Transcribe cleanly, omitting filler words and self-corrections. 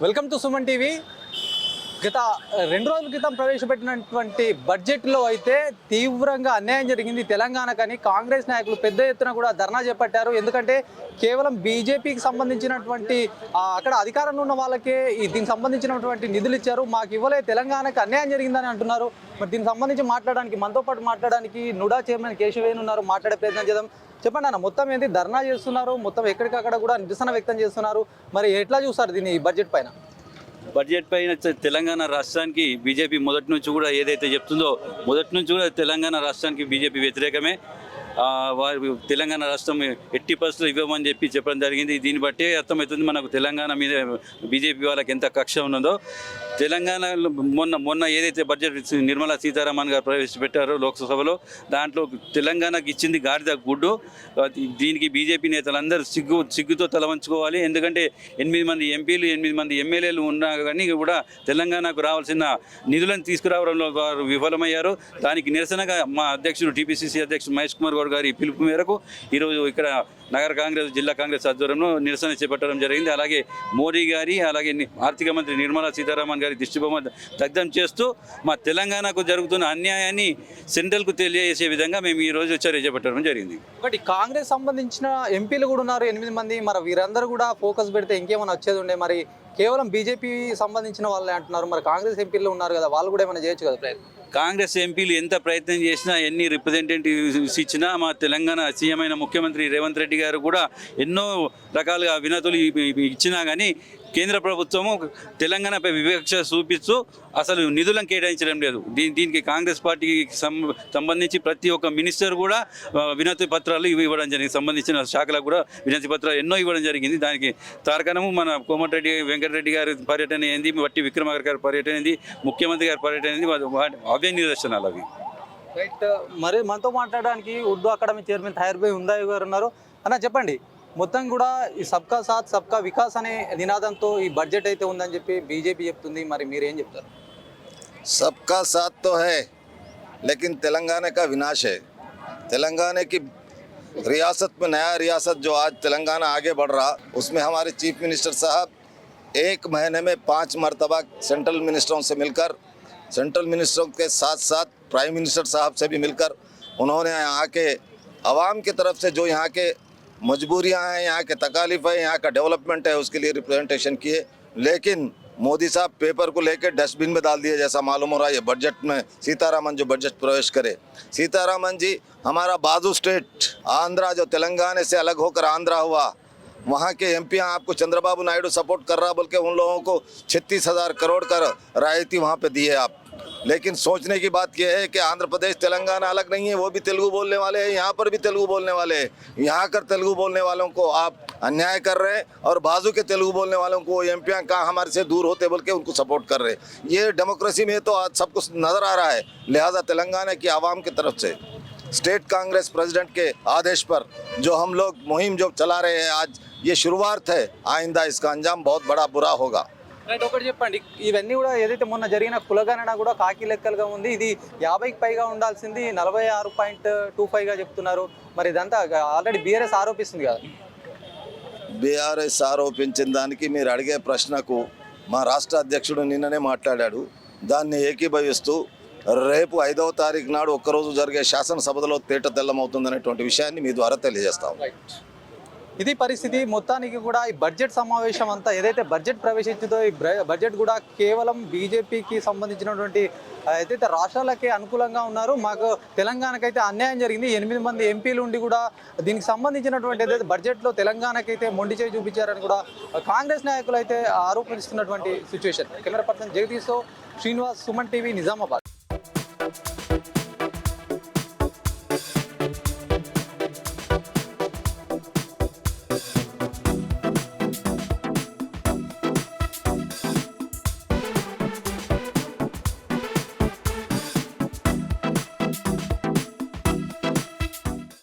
Welcome to Suman TV. గత 2 రోజుల క్రితం ప్రవేశపెట్టినటువంటి బడ్జెట్లో అయితే తీవ్రంగా అన్యాయం జరిగింది తెలంగాణకని కాంగ్రెస్ నాయకులు పెద్ద ఎత్తున కూడా ధర్నా చేపట్టారు. ఎందుకంటే కేవలం బీజేపీకి సంబంధించినటువంటి అక్కడ అధికారంలో ఉన్న వాళ్ళకే దీనికి సంబంధించినటువంటి నిధులు ఇచ్చారు, మాకు ఇవ్వలే, తెలంగాణకు అన్యాయం జరిగిందని అంటున్నారు. మరి దీనికి సంబంధించి మాట్లాడడానికి మనతో పాటు మాట్లాడడానికి నుడా చైర్మన్ కేశవేన్ ఉన్నారు. మాట్లాడే ప్రయత్నం చేద్దాం. చెప్పండి అన్న, మొత్తం ఏంటి ధర్నా చేస్తున్నారు, మొత్తం ఎక్కడికక్కడ కూడా నిరసన వ్యక్తం చేస్తున్నారు, మరి ఎట్లా చూస్తారు దీన్ని బడ్జెట్ పైన? బడ్జెట్ పైన తెలంగాణ రాష్ట్రానికి బీజేపీ మొదటి నుంచి కూడా ఏదైతే చెప్తుందో మొదటి నుంచి కూడా తెలంగాణ రాష్ట్రానికి బీజేపీ వ్యతిరేకమే. వారు తెలంగాణ రాష్ట్రం 80% ఇవ్వమని చెప్పడం జరిగింది. దీన్ని బట్టే అర్థమవుతుంది మనకు తెలంగాణ మీద బీజేపీ వాళ్ళకి ఎంత కక్ష ఉన్నదో. తెలంగాణలో మొన్న ఏదైతే బడ్జెట్ నిర్మలా సీతారామన్ గారు ప్రవేశపెట్టారో లోక్సభలో, దాంట్లో తెలంగాణకు ఇచ్చింది గాడిద గుడ్డు. దీనికి బీజేపీ నేతలందరూ సిగ్గుతో తలవంచుకోవాలి. ఎందుకంటే 8 మంది ఎంపీలు 8 మంది ఎమ్మెల్యేలు ఉన్నా కానీ కూడా తెలంగాణకు రావాల్సిన నిధులను తీసుకురావడంలో వారు విఫలమయ్యారు. దానికి నిరసనగా మా అధ్యక్షుడు టీపీసీసీ అధ్యక్షుడు మహేష్ కుమార్ గౌడ్ గారి పిలుపు మేరకు ఈరోజు ఇక్కడ నగర కాంగ్రెస్ జిల్లా కాంగ్రెస్ ఆధ్వర్యంలో నిరసన చేపట్టడం జరిగింది. అలాగే మోడీ గారి అలాగే ఆర్థిక మంత్రి నిర్మలా సీతారామన్ గారి దిష్టిబొమ్మ దగ్ధం చేస్తూ మా తెలంగాణకు జరుగుతున్న అన్యాయాన్ని సెంట్రల్కు తెలియజేసే విధంగా మేము ఈరోజు చర్య చేపట్టడం జరిగింది. ఒకటి కాంగ్రెస్ సంబంధించిన ఎంపీలు కూడా ఉన్నారు 8 మంది. మరి వీరందరూ కూడా ఫోకస్ పెడితే ఇంకేమైనా వచ్చేది ఉండే, మరి కేవలం బీజేపీ సంబంధించిన వాళ్ళే అంటున్నారు. మరి కాంగ్రెస్ ఎంపీలు ఉన్నారు కదా, వాళ్ళు కూడా ఏమైనా చేయొచ్చు కదా ప్రయత్నం? కాంగ్రెస్ ఎంపీలు ఎంత ప్రయత్నం చేసినా, ఎన్ని రిప్రజెంటేటివ్స్ ఇచ్చినా, మా తెలంగాణ సీఎం అయిన ముఖ్యమంత్రి రేవంత్ రెడ్డి గారు కూడా ఎన్నో రకాలుగా వినతులు ఇచ్చినా కానీ కేంద్ర ప్రభుత్వము తెలంగాణపై వివక్ష చూపిస్తూ అసలు నిధులను కేటాయించడం లేదు. దీనికి కాంగ్రెస్ పార్టీకి సంబంధించి ప్రతి ఒక్క మినిస్టర్ కూడా వినతి పత్రాలు ఇవ్వడం జరిగింది. సంబంధించిన శాఖలకు కూడా వినతి పత్రాలు ఎన్నో ఇవ్వడం జరిగింది. దానికి తారకణము మన కోమటిరెడ్డి వెంకటరెడ్డి గారి పర్యటన ఏంది, వట్టి విక్రమార్క గారి పర్యటన ఏంది, ముఖ్యమంత్రి గారి పర్యటన ఏంది, అవే నిదర్శనాలు అవి. రైట్. మరి మనతో మాట్లాడడానికి ఉర్దూ అకాడమీ చైర్మన్ తాహిర్ భాయ్ ఉందాయి గారు ఉన్నారు. అన్న చెప్పండి, మొత్తం కూడా ఈ సబ్కా సాత్ సబ్కా వికాస్ అనే నినాదంతో ఈ బడ్జెట్ అయితే ఉందని చెప్పి బీజేపీ చెప్తుంది. మరి మీరేం చెప్తారు? सबका साथ तो है लेकिन तेलंगाना का विनाश है। तेलंगाना की रियासत में नया रियासत जो आज तेलंगाना आगे बढ़ रहा, उसमें हमारे चीफ मिनिस्टर साहब 1 महीने में 5 मरतबा सेंट्रल मिनिस्टरों से मिलकर, सेंट्रल मिनिस्टरों के साथ साथ प्राइम मिनिस्टर साहब से भी मिलकर उन्होंने यहाँ के आवाम की तरफ से जो यहाँ के मजबूरियाँ हैं, यहाँ के तकालीफ है, यहाँ का डेवलपमेंट है, उसके लिए रिप्रेजेंटेशन किए। लेकिन मोदी साहब पेपर को लेकर डस्टबिन में डाल दिए जैसा मालूम हो रहा है। ये बजट में सीतारामन जो बजट प्रवेश करे, सीतारामन जी हमारा बाजू स्टेट आंध्रा जो तेलंगाना से अलग होकर आंध्रा हुआ, वहाँ के एमपी आपको चंद्रबाबू नायडू सपोर्ट कर रहा बोल के उन लोगों को 36,000 करोड़ का रायती वहाँ पे दिए आप। लेकिन सोचने की बात यह है कि आंध्र प्रदेश तेलंगाना अलग नहीं है, वो भी तेलुगु बोलने वाले हैं, यहाँ पर भी तेलुगु बोलने वाले हैं। यहाँ कर तेलुगु बोलने वालों को आप अन्याय कर रहे हैं और बाजू के तेलुगु बोलने वालों को एमपियाँ कहाँ हमारे से दूर होते बोल के उनको सपोर्ट कर रहे हैं। ये डेमोक्रेसी में तो आज सब कुछ नज़र आ रहा है। लिहाजा तेलंगाना की आवाम की तरफ से स्टेट कांग्रेस प्रेसिडेंट के आदेश पर जो हम लोग मुहिम जो चला रहे हैं, आज ये शुरुआत है, आइंदा इसका अंजाम बहुत बड़ा बुरा होगा। రైట్. ఒకటి చెప్పండి, ఇవన్నీ కూడా ఏదైతే మొన్న జరిగిన కులగణన కూడా కాకి లెక్కలుగా ఉంది. ఇది 50కి పైగా ఉండాల్సింది 46.25గా చెప్తున్నారు. మరి ఇదంతా ఆల్రెడీ బీఆర్ఎస్ ఆరోపిస్తుంది కదా. బీఆర్ఎస్ ఆరోపించిన దానికి మీరు అడిగే ప్రశ్నకు మా రాష్ట్ర అధ్యక్షుడు నిన్ననే మాట్లాడాడు. దాన్ని ఏకీభవిస్తూ రేపు 5వ తారీఖు నాడు ఒక్కరోజు జరిగే శాసనసభలో తేట తెల్లమవుతుందనేటువంటి విషయాన్ని మీ ద్వారా తెలియజేస్తాం. ఇది పరిస్థితి. మొత్తానికి కూడా ఈ బడ్జెట్ సమావేశం అంతా ఏదైతే బడ్జెట్ ప్రవేశించిందో, ఈ బడ్జెట్ కూడా కేవలం బీజేపీకి సంబంధించినటువంటి ఏదైతే రాష్ట్రాలకే అనుకూలంగా ఉన్నారు. మాకు తెలంగాణకైతే అన్యాయం జరిగింది. 8 మంది ఎంపీలు ఉండి కూడా దీనికి సంబంధించినటువంటి ఏదైతే బడ్జెట్లో తెలంగాణకైతే మొండి చేయి చూపించారని కూడా కాంగ్రెస్ నాయకులు అయితే ఆరోపిస్తున్నటువంటి సిచ్యువేషన్. కెమెరా పర్సన్ జగదీష్తో శ్రీనివాస్, సుమన్ టీవీ, నిజామాబాద్.